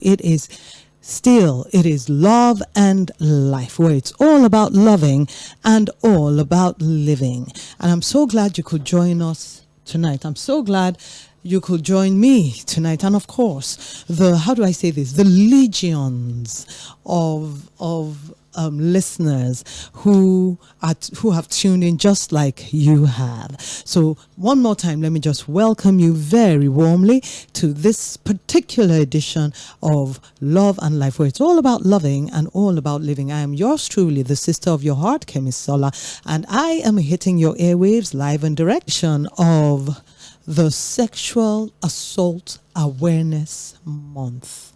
It is love and life, where it's all about loving and all about living. And I'm so glad you could join us tonight. I'm so glad you could join me tonight. And of course, the legions of listeners who have tuned in just like you have. So one more time, let me just welcome you very warmly to this particular edition of Love and Life, where it's all about loving and all about living. I am yours truly, the sister of your heart, Kᴇᴜ쏘ʟ, and I am hitting your airwaves live in direction of the Sexual Assault Awareness Month.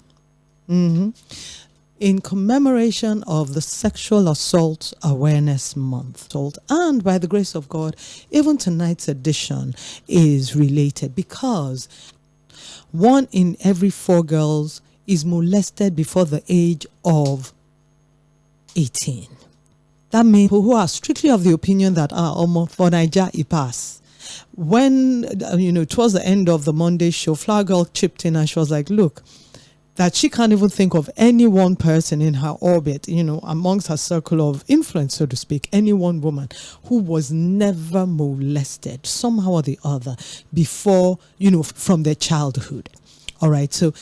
In commemoration of the Sexual Assault Awareness Month. And by the grace of God, even tonight's edition is related, because 1 in every 4 girls is molested before the age of 18. That means people who are strictly of the opinion that for Naija it pass. When, towards the end of the Monday show, Flower Girl chipped in and she was like, look, that she can't even think of any one person in her orbit, amongst her circle of influence, so to speak, any one woman who was never molested somehow or the other before, from their childhood. All right. So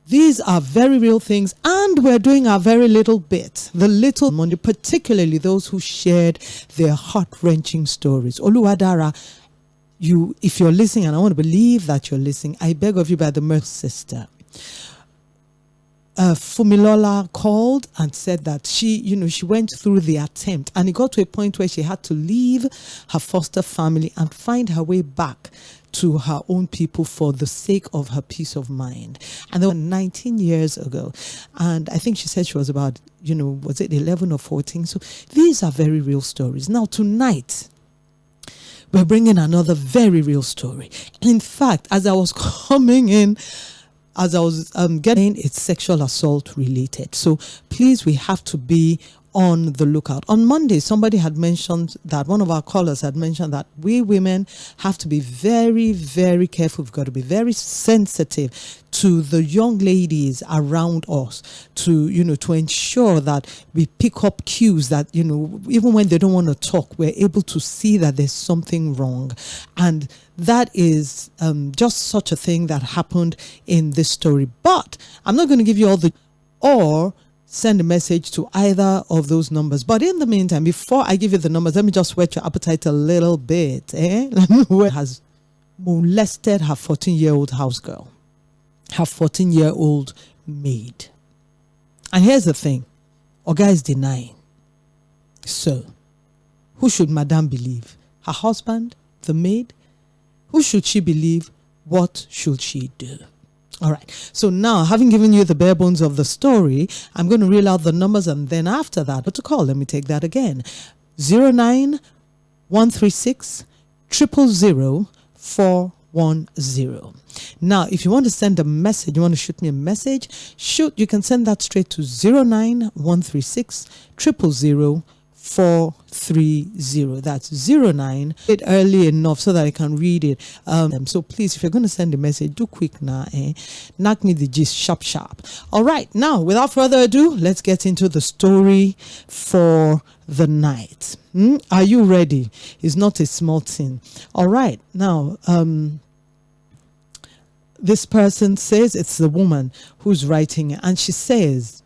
these are very real things, and we're doing our very little bit. The little money, particularly those who shared their heart-wrenching stories. Oluwadara, if you're listening, and I want to believe that you're listening, I beg of you by the mercy, sister. Fumilola called and said that she went through the attempt, and it got to a point where she had to leave her foster family and find her way back to her own people for the sake of her peace of mind. And that was 19 years ago. And I think she said she was about, was it 11 or 14? So these are very real stories. Now tonight, we're bringing another very real story. In fact, as I was coming in, as I was getting, it's sexual assault related. So please, we have to be on the lookout. On Monday, somebody had mentioned that, one of our callers had mentioned that we women have to be very, very careful. We've got to be very sensitive to the young ladies around us to ensure that we pick up cues that, even when they don't want to talk, we're able to see that there's something wrong. And that is just such a thing that happened in this story. But I'm not going to give you or send a message to either of those numbers. But in the meantime, before I give you the numbers, let me just whet your appetite a little bit. Has molested her 14-year-old house girl, her 14-year-old maid. And here's the thing, Oga is denying. So, who should Madame believe? Her husband? The maid? Who should she believe? What should she do? All right. So now, having given you the bare bones of the story, I'm going to reel out the numbers, and then after that, but to call, let me take that again. 09136 000 410. Now, if you want to send a message, you want to shoot me a message, you can send that straight to 09136 000 430. That's 09. It early enough so that I can read it. So please, if you're going to send a message, do quick now. Knock me the gist sharp. All right. Now, without further ado, let's get into the story for the night. Are you ready? It's not a small thing. All right. Now, this person says, it's the woman who's writing, and she says,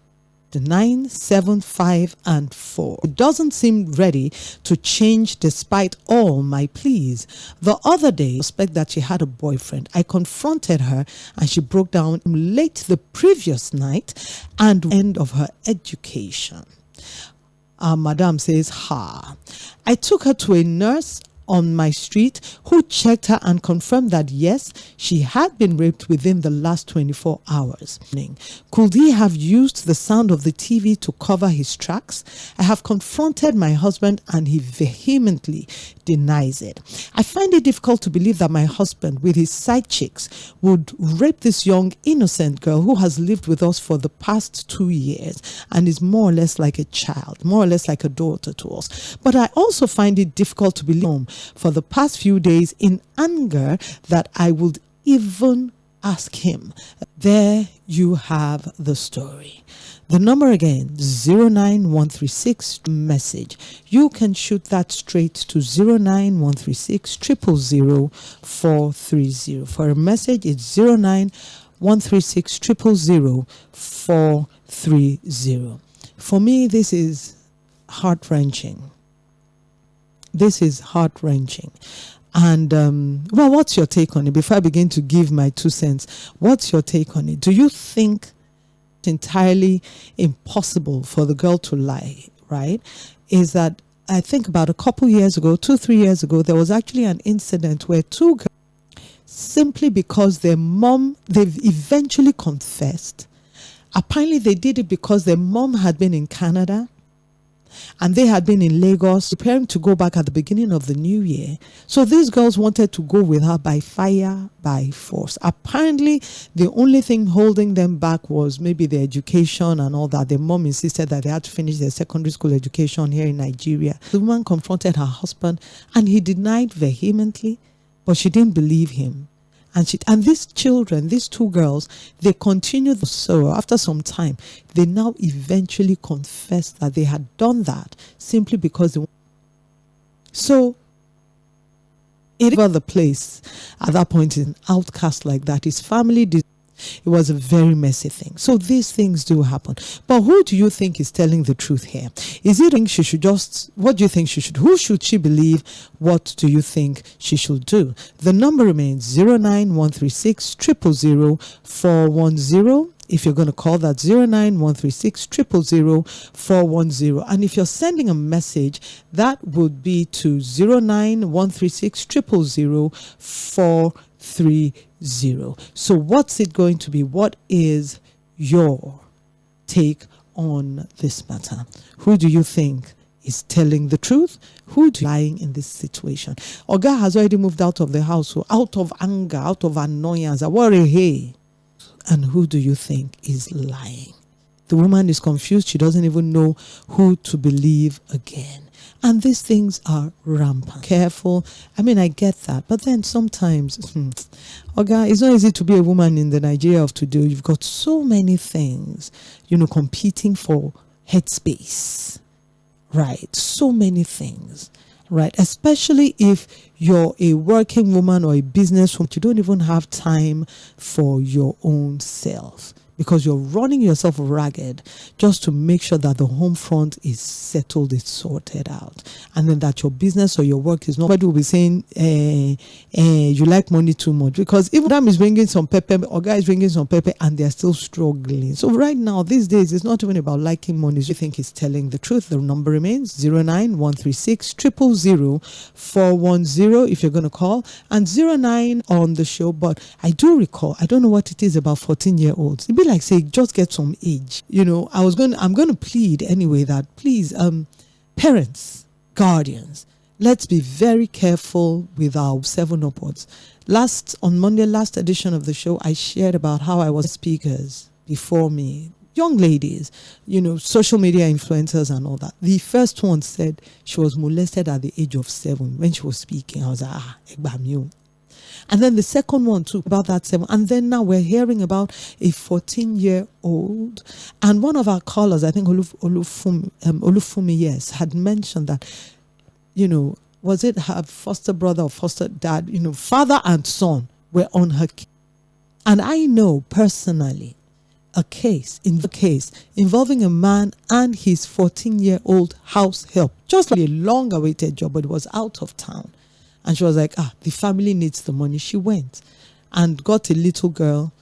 the 9, 7, 5, and 4. It doesn't seem ready to change despite all my pleas. The other day, I suspect that she had a boyfriend. I confronted her and she broke down late the previous night and end of her education. Madame says, I took her to a nurse on my street who checked her and confirmed that yes, she had been raped within the last 24 hours. Could he have used the sound of the TV to cover his tracks? I have confronted my husband and he vehemently denies it. I find it difficult to believe that my husband, with his side chicks, would rape this young innocent girl who has lived with us for the past 2 years and is more or less like a child, more or less like a daughter to us. But I also find it difficult to believe for the past few days in anger that I would even ask him. There you have the story. The number again, 09136 message. You can shoot that straight to 09136 000 430. For a message, it's 09136 000 430. For me, this is heart-wrenching. This is heart-wrenching. And, well, what's your take on it? Before I begin to give my 2 cents, what's your take on it? Do you think it's entirely impossible for the girl to lie, right? Is that, I think about a couple years ago, 2-3 years ago, there was actually an incident where 2 girls, simply because their mom, they've eventually confessed. Apparently they did it because their mom had been in Canada and they had been in Lagos preparing to go back at the beginning of the new year. So these girls wanted to go with her by fire, by force. Apparently, the only thing holding them back was maybe their education and all that. Their mom insisted that they had to finish their secondary school education here in Nigeria. The woman confronted her husband and he denied vehemently, but she didn't believe him. And these children, these 2 girls, they continued. So after some time, they now eventually confessed that they had done that simply because they. So it was the place at that point, an outcast like that. His family did. It was a very messy thing. So these things do happen. But who do you think is telling the truth here? Is it she should just, what do you think she should, who should she believe? What do you think she should do? The number remains 09136 000 410. If you're going to call that 09136 000 410. And if you're sending a message, that would be to 09136 000 430. So what's it going to be? What is your take on this matter? Who do you think is telling the truth? Who do you lying in this situation? Oga has already moved out of the house, so out of anger, out of annoyance. Hey. And who do you think is lying? The woman is confused. She doesn't even know who to believe again. And these things are rampant. Careful. I mean, I get that. But then sometimes, Oga, it's not easy to be a woman in the Nigeria of today. You've got so many things, competing for headspace. Right? So many things. Right? Especially if you're a working woman or a businesswoman, you don't even have time for your own self, because you're running yourself ragged just to make sure that the home front is settled, it's sorted out. And then that your business or your work is not, nobody will be saying, you like money too much. Because if them is bringing some pepper, or guy is bringing some pepper, and they're still struggling. So right now, these days, it's not even about liking money. You think it's telling the truth. The number remains 09136 000 410 if you're going to call, and 09 on the show. But I do recall, I don't know what it is about 14-year-olds. It'd be like, say, just get some age. I'm going to plead anyway that please, parents, guardians, let's be very careful with our 7 upwards. On Monday, last edition of the show, I shared about how I was speakers before me, young ladies, social media influencers and all that. The first one said she was molested at the age of 7 when she was speaking. I was like, egbamiu. And then the second one too, about that 7. And then now we're hearing about a 14-year-old. And one of our callers, I think Olufumi, yes, had mentioned that, was it her foster brother or foster dad, father and son were on her case. And I know personally a case involving a man and his 14-year-old house help. Just like a long-awaited job, but it was out of town. And she was like, the family needs the money. She went and got a little girl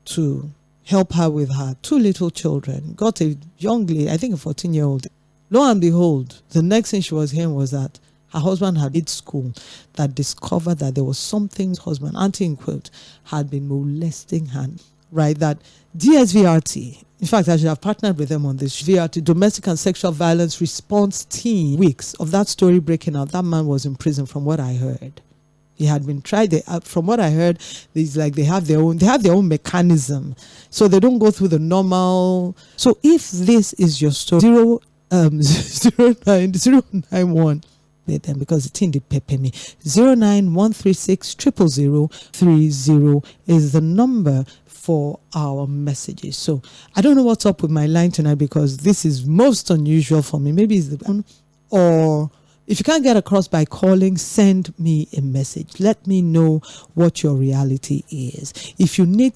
to help her with her 2 little children. Got a young lady, I think a 14-year-old. Lo and behold, the next thing she was hearing was that her husband had been at school, that discovered that there was something his husband, auntie in quote, had been molesting her. Right? That DSVRT, in fact, I should have partnered with them on this. VRT, Domestic and Sexual Violence Response Team. Weeks of that story breaking out, that man was in prison from what I heard. He had been tried. From what I heard, it's like they have their own mechanism. So they don't go through the normal. So if this is your story, 09091 with them because it's in the pepe me. 09136 00030 is the number for our messages. So I don't know what's up with my line tonight because this is most unusual for me. Maybe it's the or if you can't get across by calling, send me a message. Let me know what your reality is. If you need,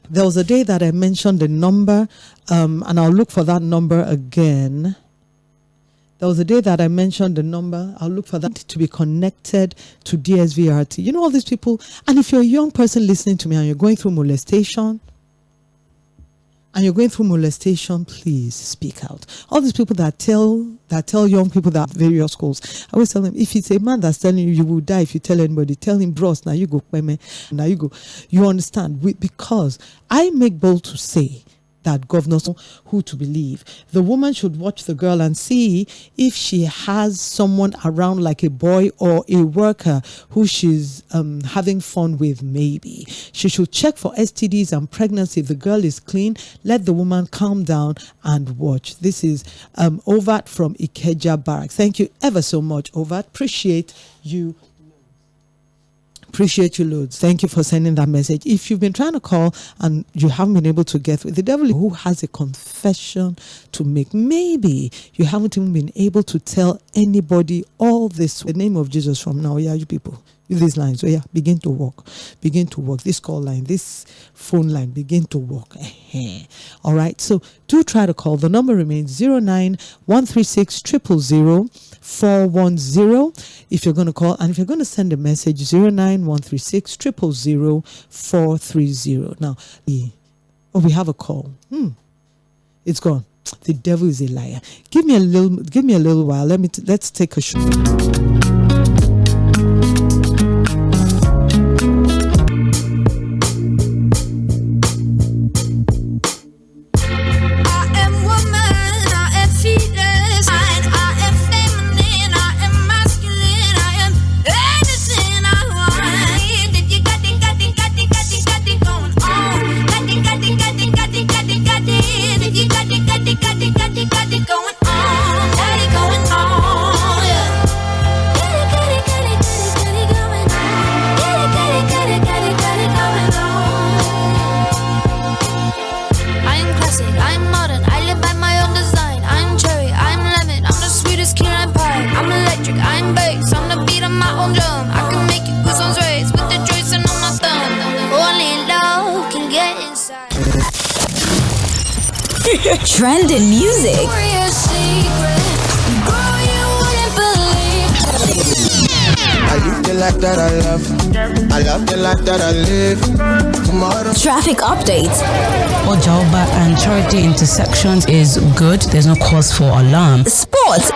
there was a day that I mentioned the number, and I'll look for that number again. There was a day that I mentioned the number. I'll look for that to be connected to DSVRT. You know all these people, and if you're a young person listening to me and you're going through molestation, please speak out. All these people that tell young people that various schools, I always tell them, if it's a man that's telling you will die if you tell anybody, tell him, bros, now you go, now you go. You understand? Because I make bold to say that governors know who to believe. The woman should watch the girl and see if she has someone around like a boy or a worker who she's having fun with. Maybe she should check for STDs and pregnancy. If the girl is clean, let the woman calm down and watch. This is Ovat from Ikeja Barracks. Thank you ever so much, Ovat. Appreciate you loads. Thank you for sending that message. If you've been trying to call and you haven't been able to get through, the devil who has a confession to make. Maybe you haven't even been able to tell anybody all this. In the name of Jesus from now, yeah, you people, these lines, so yeah, begin to walk. This call line, this phone line, begin to walk. All right, so do try to call. The number remains 09136 0000410 if you're going to call, and if you're going to send a message, 09136 0000430. Now, we have a call. It's gone. The devil is a liar. Give me a little while. Let's take a shot. Trending music. I live the life that I love. I love the life that I live. Tomorrow. Traffic updates. Ojoba and Charity intersections is good. There's no cause for alarm. Sports.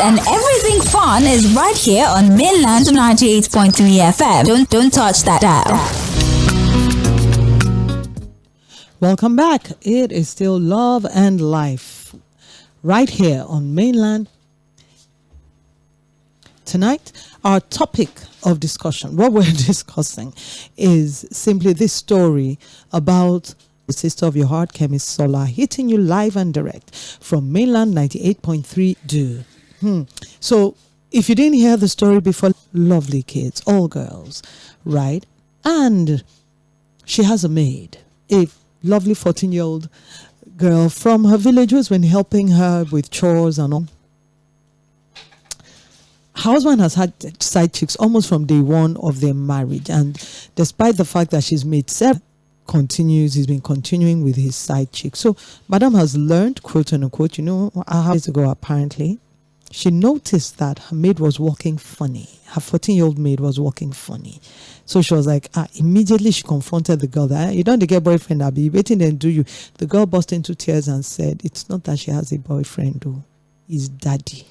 And everything fun is right here on Mainland 98.3 FM. Don't touch that dial. Welcome back. It is still Love and Life right here on Mainland. Tonight, our topic of discussion, what we're discussing, is simply this story about the sister of your heart, Kᴇᴜᴜ, hitting you live and direct from Mainland 98.3 Do. So, if you didn't hear the story before, lovely kids, all girls, right? And she has a maid, a lovely 14-year-old girl from her village who's been helping her with chores and all. Her husband has had side chicks almost from day one of their marriage, and despite the fact that she's made seven, he's been continuing with his side chick. So Madam has learned, quote unquote, years ago apparently, she noticed that her maid was walking funny. Her 14-year-old maid was walking funny. So she was like, immediately she confronted the girl that, you don't get boyfriend, I'll be waiting and do you. The girl burst into tears and said, it's not that she has a boyfriend though, it's daddy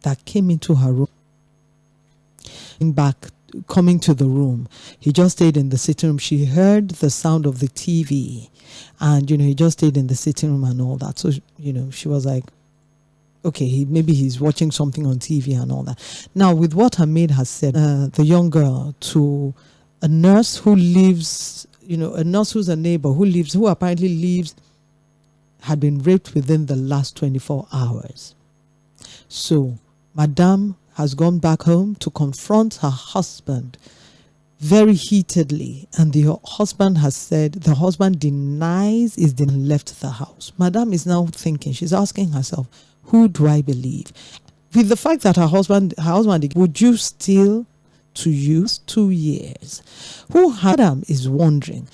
that came into her room. Coming to the room, he just stayed in the sitting room. She heard the sound of the TV and, he just stayed in the sitting room and all that. So, she was like, okay, maybe he's watching something on TV and all that. Now, with what her maid has said, the young girl to a nurse who lives, a nurse who's a neighbor who apparently lives had been raped within the last 24 hours. So, Madame has gone back home to confront her husband very heatedly, and the husband has said the husband denies he's left the house. Madame is now thinking, she's asking herself, who do I believe? With the fact that her husband, would you still to use 2 years? Madame is wondering.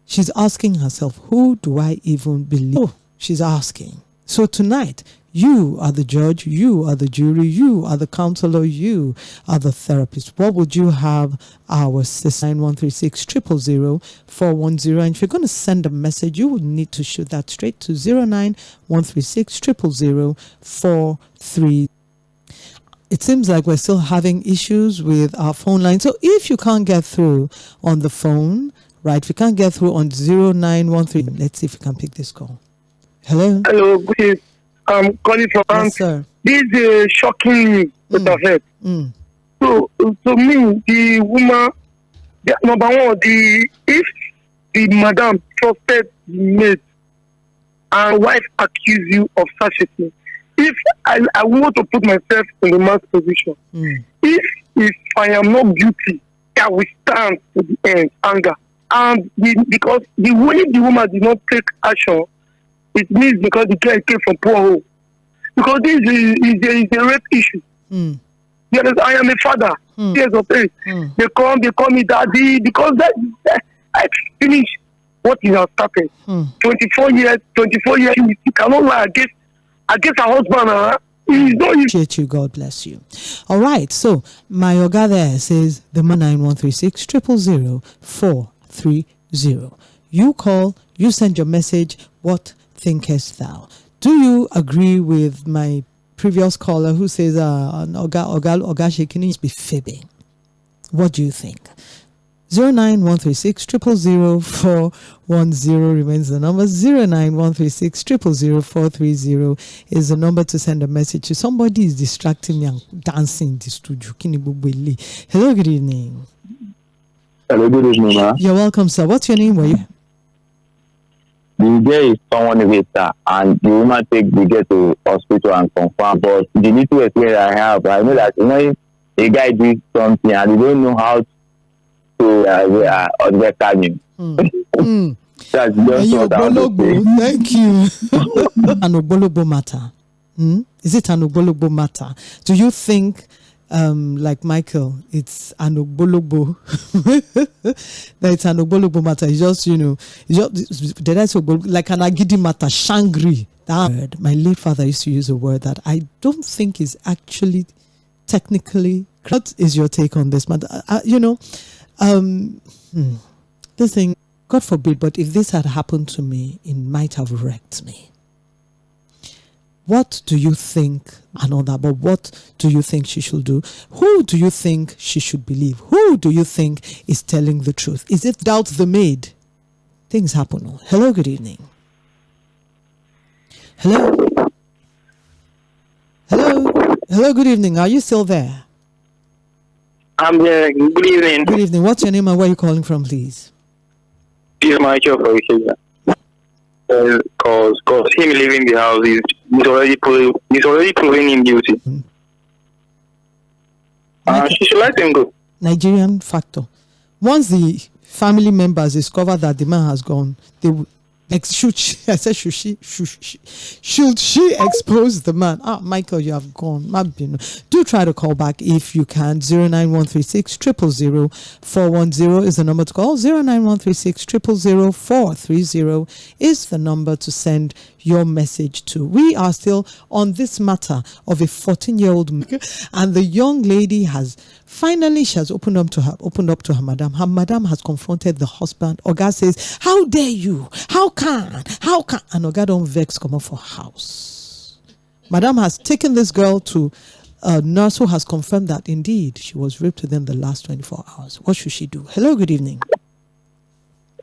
She's asking herself, who do I even believe? Oh, she's asking. So tonight, you are the judge, you are the jury, you are the counselor, you are the therapist. What would you have our 9136 000 410? And if you're going to send a message, you would need to shoot that straight to 9136 000 43. It seems like we're still having issues with our phone line. So if you can't get through on the phone, right, if you can't get through on 0913, let's see if we can pick this call. Hello? Hello, good evening. I'm calling from Yes, sir. This is shocking news that I've heard. So, to me, the woman, number one, if the madam trusted the maid and wife accuse you of such a thing, if I want to put myself in the man's position, if I am not guilty, I will stand to the end, anger. And because the way the woman did not take action, it means because the girl came from poor home. Because this is a rape issue. Because I am a father, years of age. They call me daddy because that I finished what he has started. 24 years, you cannot lie against her husband. Appreciate you. God bless you. All right. So my Oga there says the 9136 000 430. You call, you send your message. What thinkest thou? Do you agree with my previous caller who says Oga Sᴇxᴜᴜ is be fibbing? What do you think? 09136 000 410 remains the number. 09136 000 430 is the number to send a message to. Somebody is distracting me and dancing in the studio. Hello, good evening. Hello, good evening, ma. You're welcome, sir. What's your name? Were you? The girl is someone with her, and the woman take the girl to hospital and confirm. But the little experience I have, I know that a guy did something and they don't know how to understand him. That's just what I want to say. Thank you. An Ogbologbo matter. Is it an Ogbologbo matter? Do you think, like Michael, it's an Ogbologbo? That it's an Ogbologbo matter. It's just, did I say like an Agidi matter, Shangri? That word, my late father used to use a word that I don't think is actually technically. What is your take on this matter? This thing, God forbid, but if this had happened to me, it might have wrecked me. What do you think? I know that, but what do you think she should do? Who do you think she should believe? Who do you think is telling the truth? Is it doubt the maid? Things happen. Hello, good evening. Hello? Hello, good evening. Are you still there? I'm there. Good evening. Good evening. What's your name and where are you calling from, please? This is my job for because him leaving the house he's already proving him guilty. She should let him go. Nigerian factor. Once the family members discover that the man has gone, they will. Should she expose the man? Michael, you have gone. Do try to call back if you can. 09136 000 410 is the number to call. 09136 000 430 is the number to send your message to. We are still on this matter of a 14-year-old and the young lady has finally, she has opened up to her madam. Her madam has confronted the husband. Oga says, how dare you? How can? And Oga don't vex come up for house. Madam has taken this girl to a nurse who has confirmed that indeed she was raped within the last 24 hours. What should she do? Hello, good evening.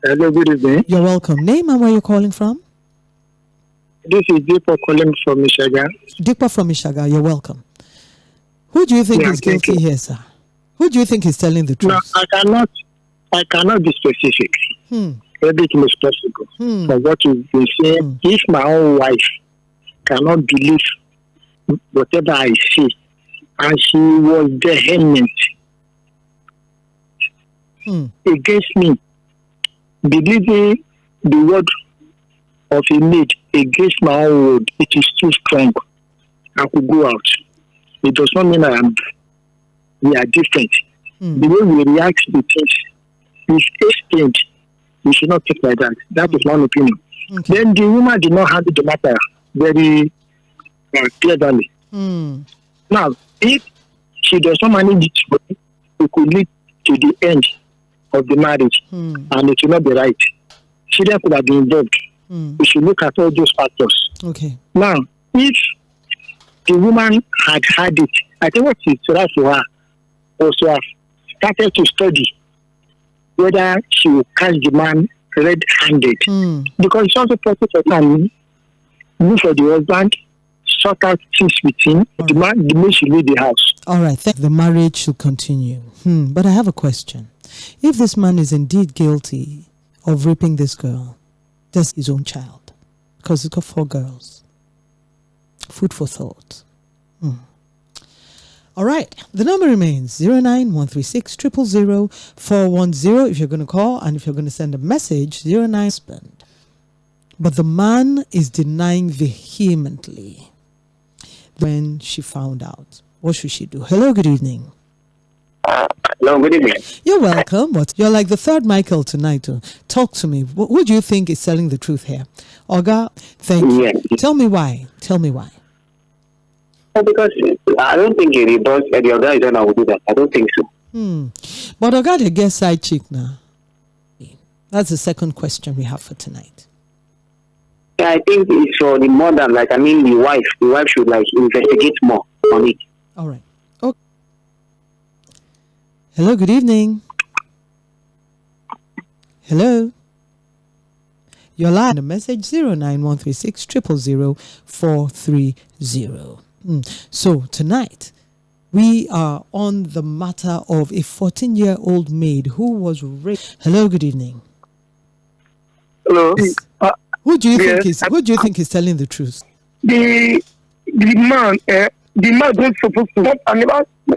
Hello, good evening. You're welcome. Name and where you're calling from? This is Deepa calling from Michigan. Deepa from Michigan, you're welcome. Who do you think is guilty here, sir? Who do you think is telling the truth? No, I cannot be specific. everything is possible. For what you've been saying, if my own wife cannot believe whatever I say, and she was vehement against me, believing the word of a maid against my own word, it is too strong. I could go out. It does not mean we are different. The way we react to things is extent. We should not take like that. That is one opinion. Okay. Then the woman did not handle the matter very cleverly. Now, if she does not manage it, it could lead to the end of the marriage, and it will not be right. Children could have been involved. We should look at all those factors. Okay. Now, if the woman had it, I think what is right for her also have started to study whether she will catch the man red-handed. Because it's also possible for time look for the husband, sort out things with him, the man should leave the house. All right, the marriage should continue. But I have a question. If this man is indeed guilty of raping this girl, that's his own child, because he's got 4 girls. Food for thought. All right, the number remains 09136 000 410 if you're going to call, and if you're going to send a message, 09 husband. But the man is denying vehemently when she found out. What should she do? Hello, good evening. Hello, good evening. You're welcome. But you're like the third Michael tonight. Talk to me. Who do you think is telling the truth here? Oga, thank you. Yes. Tell me why. Tell me why. Because I don't think the boss and the organizer will do that. I don't think so. But Oga, they get side chick now. That's the second question we have for tonight. Yeah, I think it's for the mother. The wife. The wife should investigate more on it. All right. Okay. Hello, good evening. Hello. You're live on the message 09136 000 430. So tonight we are on the matter of a 14-year-old maid who was raped. Hello, good evening. Hello. Who do you think is telling the truth? The man don't supposed to. I mean,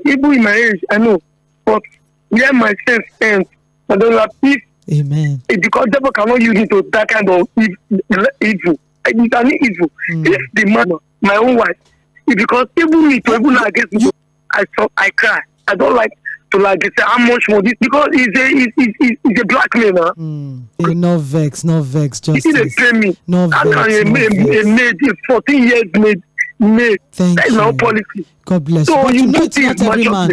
even in my age, I know, but where my sense ends, I don't like if. Amen. Because devil cannot use it to that kind of evil. It's an evil. If the man, my own wife, because even me to even against me, I cry. I don't like to say how much more this, because it's a black man. No vex, justice. He pay me. No vex. How can a maid, 14 years maid. Thank that is you. our policy. God bless so you. But it's not every man.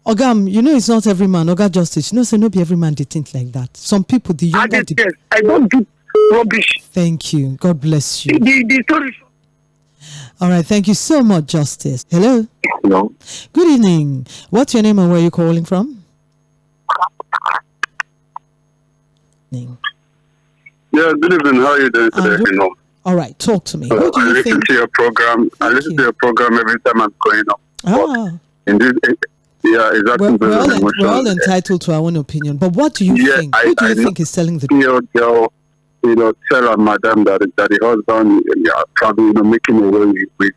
Ogam, it's not every man. Oga Justice, say no be every man they think like that. Some people, the younger... I don't do rubbish. Thank you. God bless you. The story. All right, thank you so much, Justice. Hello. Hello. Good evening. What's your name and where are you calling from? Yeah, good evening. How are you doing today? All right, talk to me. I listen to your program. I listen to your program every time I'm going up. Exactly. We're all entitled to our own opinion. But what do you think? Who do you think is telling the truth? Girl, tell her madam that the husband probably making away with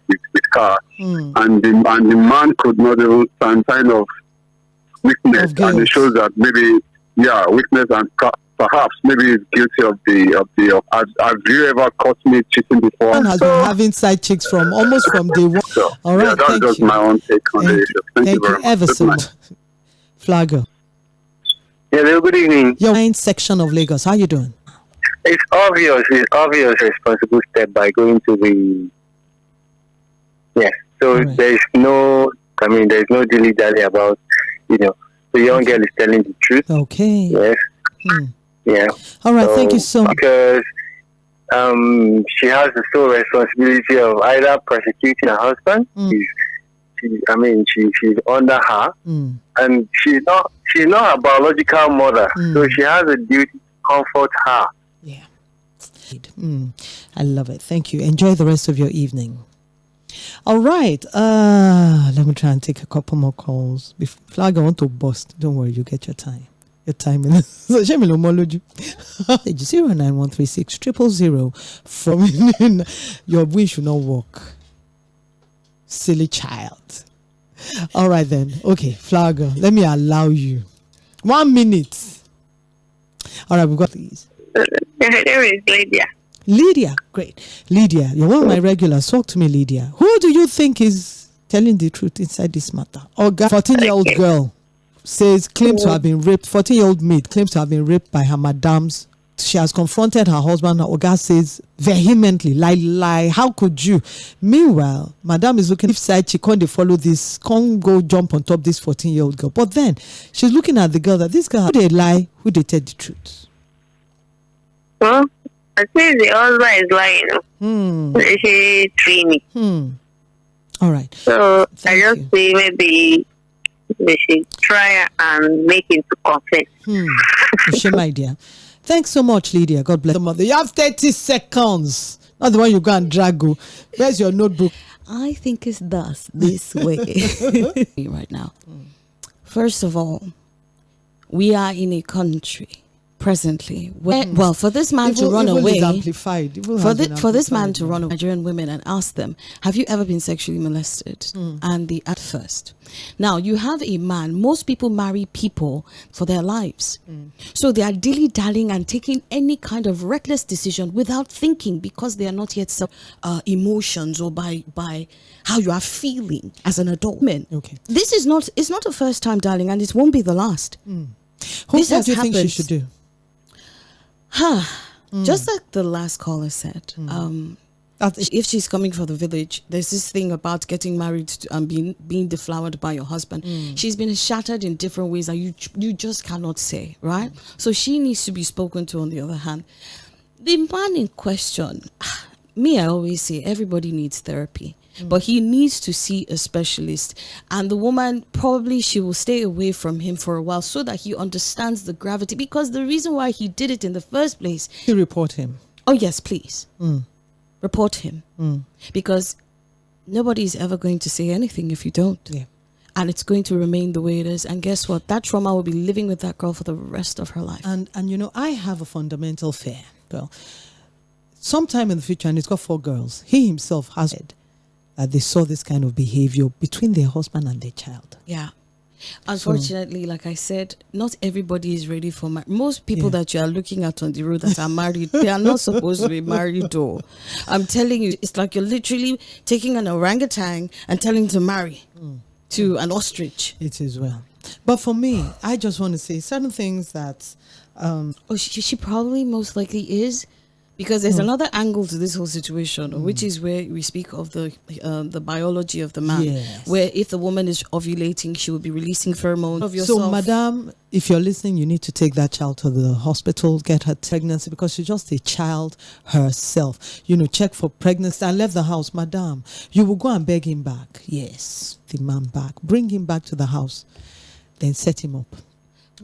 car, and the man could not even stand kind of weakness, and it shows that maybe weakness, and perhaps maybe he's guilty of the. Have you ever caught me cheating before? Man has been having side chicks from day one. So, all right, that's just my own take on the issue. Thank you very much. Ever so much. Flagger. Hello, good evening. Your main section of Lagos. How you doing? It's obvious responsible step by going to the. Yes. So right. There's no dilly-dally about, the young girl is telling the truth. Okay. Yes. Yeah. All right. Thank you so much. Because she has the sole responsibility of either prosecuting her husband. She's under her, and she's not her biological mother, so she has a duty to comfort her. Yeah. I love it. Thank you. Enjoy the rest of your evening. All right. Let me try and take a couple more calls. Flag, I want to bust. Don't worry, you get your time. your timing. So, 09136 from your wish should not work. Silly child. All right then. Okay, Flower Girl, let me allow you 1 minute. All right, we've got these. Her name is Lydia. Lydia, great. Lydia, you're one of my regulars. Talk to me, Lydia. Who do you think is telling the truth inside this matter? Or 14-year-old girl claims to have been raped. 14-year-old maid claims to have been raped by her madams. She has confronted her husband. Her Oga says vehemently, lie, how could you? Meanwhile, madam is looking side. She can't follow this, can't go jump on top this 14-year-old girl. But then she's looking at the girl that this girl, who they lie, who they tell the truth. Well, I think the husband is lying. She's dreaming. All right. So Thank I just you. say maybe we should try and make him to confess. Shame, my dear. Thanks so much, Lydia. God bless the mother. You have 30 seconds. Not the one you go and drag. Where's your notebook? I think it's this way right now. First of all, we are in a country presently where, well, for this man to run away, is amplified. For this man to run away, Nigerian women, and ask them, have you ever been sexually molested? And the at first. Now, you have a man, most people marry people for their lives. So they are dilly-dallying and taking any kind of reckless decision without thinking, because they are not yet emotions or by how you are feeling as an adult man. Okay. This is not, it's not a first time, darling, and it won't be the last. What do you think she should do? Just like the last caller said, if she's coming from the village, there's this thing about getting married and being deflowered by your husband. She's been shattered in different ways that you just cannot say, right? So she needs to be spoken to. On the other hand, the man in question, I always say everybody needs therapy. But he needs to see a specialist, and the woman, probably she will stay away from him for a while so that he understands the gravity, because the reason why he did it in the first place. You report him. Oh yes, please. Report him. Because nobody is ever going to say anything if you don't. Yeah. And it's going to remain the way it is. And guess what? That trauma will be living with that girl for the rest of her life. And you know, I have a fundamental fear, girl. Sometime in the future, and it's got 4 girls, he himself has said that they saw this kind of behavior between their husband and their child. Yeah. Unfortunately, like I said, not everybody is ready for marriage. Most people that you are looking at on the road that are married, they are not supposed to be married though. I'm telling you, it's like you're literally taking an orangutan and telling him to marry to an ostrich. It is well. But for me, I just want to say certain things that... she probably most likely is. Because there's another angle to this whole situation, which is where we speak of the biology of the man. Yes. Where if the woman is ovulating, she will be releasing pheromones of yourself. So, madam, if you're listening, you need to take that child to the hospital, get her pregnancy, because she's just a child herself. You know, check for pregnancy and left the house. Madam, you will go and beg him back. Yes, the man back. Bring him back to the house. Then set him up.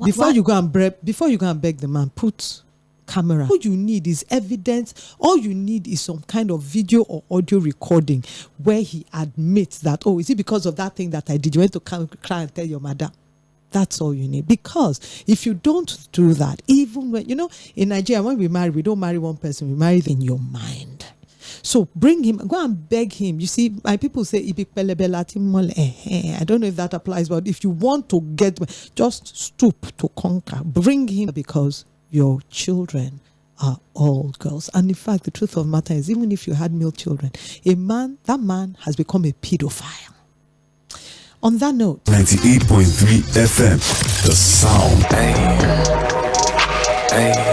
Before you go and beg the man, put camera. All you need is evidence. All you need is some kind of video or audio recording where he admits that, is it because of that thing that I did? You went to cry and tell your madam. That's all you need. Because if you don't do that, even when, you know, in Nigeria, when we marry, we don't marry one person, we marry in your mind. So bring him, go and beg him. You see, my people say, I don't know if that applies, but if you want to just stoop to conquer. Bring him, because your children are all girls. And in fact, the truth of the matter is, even if you had male children, that man has become a pedophile. On that note, 98.3 FM, the sound. Hey.